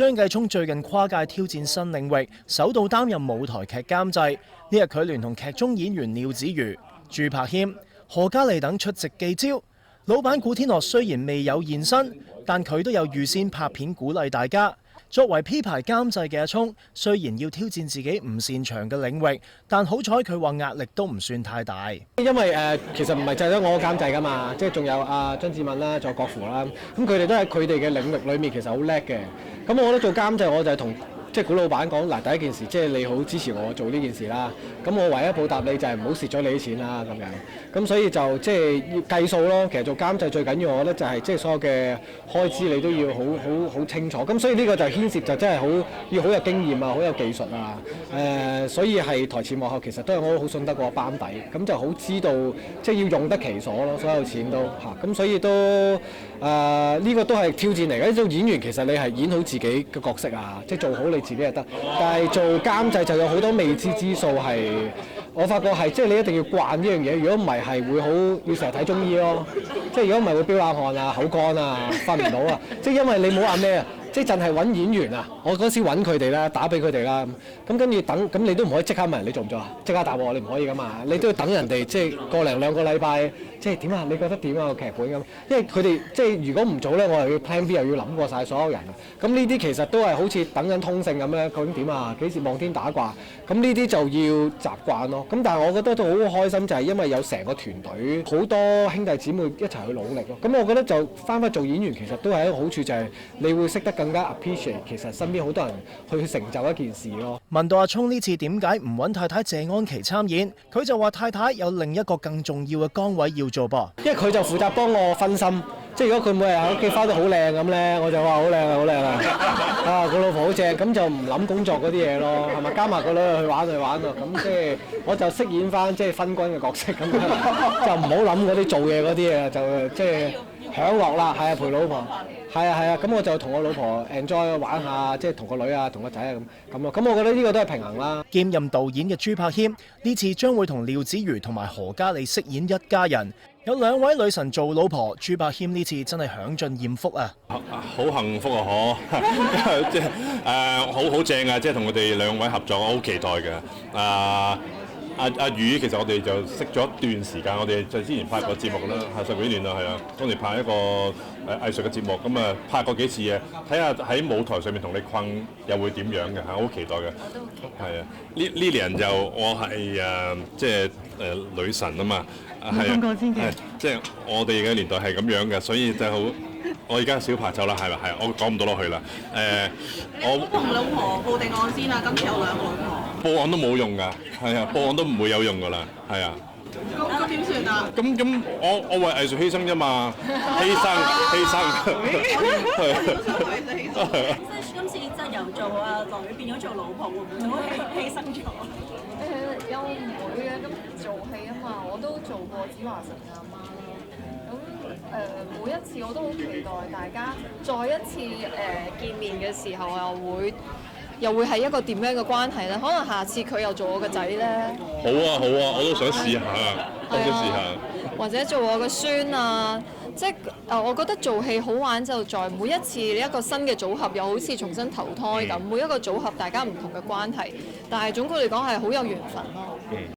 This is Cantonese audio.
張繼聰最近跨界挑戰新領域，首度擔任舞台劇監製。呢日佢聯同劇中演員廖子妤、朱柏謙、何嘉莉等出席記招。老闆古天樂雖然未有現身，但佢都有預先拍片鼓勵大家。作為 P 牌監製嘅阿聰，雖然要挑戰自己唔擅長嘅領域，但好彩佢話壓力都唔算太大。因為其實唔係就係得我監製㗎嘛，即係仲有張志敏啦，仲有郭芙啦，咁佢哋都喺佢哋嘅領域裏面其實好叻嘅。咁我覺得做監製我就係同即係古老闆講嗱，第一件事即係你好支持我做呢件事啦。咁我唯一報答你就係唔好蝕咗你啲錢啦咁樣。咁所以就即係要計數咯。其實做監製最緊要我覺得就係即係所有嘅開支你都要好清楚。咁所以呢個就牽涉就真係要好有經驗啊，好有技術啊。所以係台前幕後其實都係我好信得過班底。咁就好知道即係要用得其所咯，所有錢都嚇。咁所以都呢個都係挑戰嚟嘅。做演員其實你係演好自己嘅角色啊，即係做好你自己就得。但係做監製就有好多未知之數係，我發覺係即係你一定要慣呢樣嘢。如果唔係係會好要成日睇中醫咯。即係如果唔係會飆冷汗啊、口乾啊、瞓唔到啊。即係因為你冇話咩啊。即係淨係揾演員啊！我嗰時揾佢哋啦，打俾佢哋啦，咁跟住等，咁你都唔可以即刻問人你做唔做啊？即刻答我，你唔可以噶嘛，你都要等人哋即係個零兩個禮拜，即係點啊？你覺得點啊個劇本咁？因為佢哋即係如果唔做咧，我又要 plan B，又要諗過晒所有人。咁呢啲其實都係好似等緊通勝咁咧，究竟點啊？幾時望天打卦？咁呢啲就要習慣咯。咁但係我覺得都好開心，就係因為有成個團隊，好多兄弟姊妹一齊去努力咯。咁我覺得就翻做演員，其實都係一個好處，就係你會識得更加 appreciate 其實身邊好多人去成就一件事咯。問到阿聰呢次點解唔揾太太謝安琪參演，佢就話太太有另一個更重要嘅崗位要做噃。因為佢就負責幫我分心，即係如果佢每日喺屋企翻到好靚咁咧，我就話好靚啊好靚啊，個老婆好正，咁就唔諗工作嗰啲嘢咯，係咪加埋個女去玩啊，咁即係我就飾演翻即係分軍嘅角色咁樣，就唔好諗嗰啲做嘢嗰啲嘢，就即係享樂啦，係啊陪老婆。係啊，咁我就同我老婆 enjoy 玩下，即係同個女啊，同個仔啊咁咯。咁我覺得呢個都係平衡啦。兼任導演嘅朱柏謙呢次將會同廖子妤同埋何嘉莉飾演一家人，有兩位女神做老婆，朱柏謙呢次真係享盡豔福啊！好幸福啊！即係好正啊！即係同佢哋兩位合作，我好期待嘅。阿宇其實我哋就識咗一段時間，我哋就之前拍過節目啦，係十幾年啦，係啊，當時拍一個藝術嘅節目，咁啊拍過幾次嘅，睇下喺舞台上面同你困又會點樣嘅嚇，我好期待嘅。係啊，呢年就我係即係女神啊嘛，係啊，即係我哋嘅年代係咁樣嘅，所以就好。我而家小牌走啦，係咪？係，我講唔到落去啦。我同老婆報定案先啦，今次有兩個老婆。報案都冇用㗎，係啊，報案都唔會有用㗎啦，係啊。咁點算啊？咁我為藝術犧牲啫嘛，犧牲。即係今次即係由做女變咗做老婆，會唔會犧牲咗？又唔會嘅，咁做戲啊嘛，我都做過子華神嘅阿媽啦。咁每一次我都好期待大家再一次見面嘅時候，又會係一個點樣嘅關係咧？可能下次佢又做我個仔咧。好啊，我都想試下，我想試下。或者做我個孫啊，即係我覺得做戲好玩就在每一次一個新嘅組合，又好似重新投胎咁。每一個組合大家唔同嘅關係，但係總括嚟講係好有緣分咯。